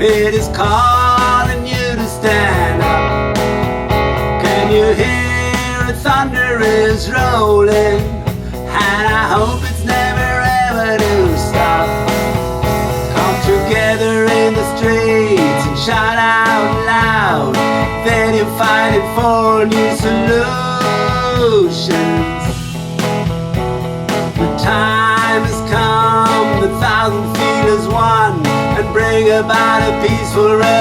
It is calling you to stand up. Can you hear it? Thunder is rolling, and I hope it's never ever to stop. Come together in the streets and shout out loud. Then you fight it for new solutions. The time has come, the thousand feelers one, and bring about a peaceful revolution.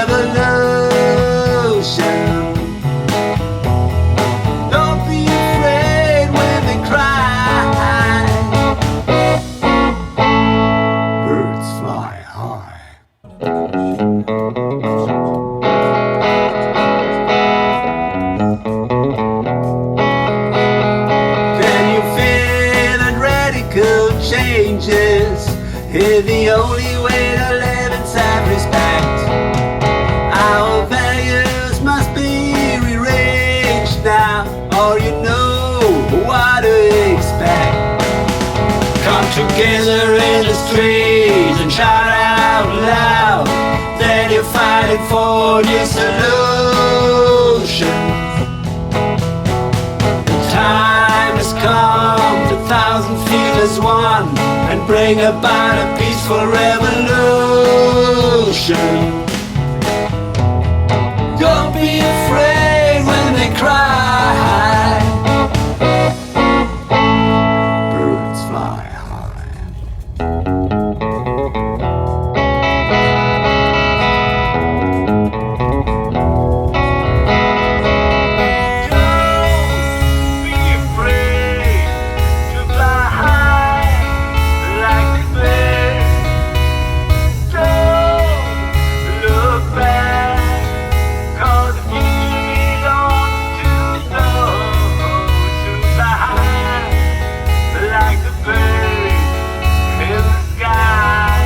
Don't be afraid when they cry. Birds fly high. Can you feel that radical changes is the only way to live in self-respect? Our values must be rearranged now, or you know what to expect. Come together in the streets and shout out loud. Then you're fighting for new solutions. The time has come, the thousand feelers one, and bring about a peaceful revolution. Don't be afraid when they cry. Birds fly high. Don't be afraid to fly high like the birds. Don't look back, 'cause the future belongs to those who fly high like the birds in the sky.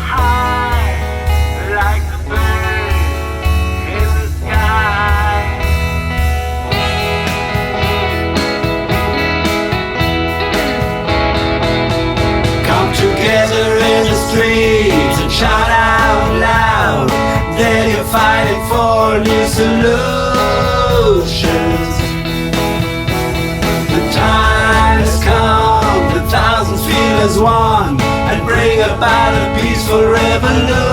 High like the birds in the sky. Come together in the streets and shout out loud. Then you're fighting for new solutions. The time has come, the thousands feel as one, and bring about a peaceful revolution.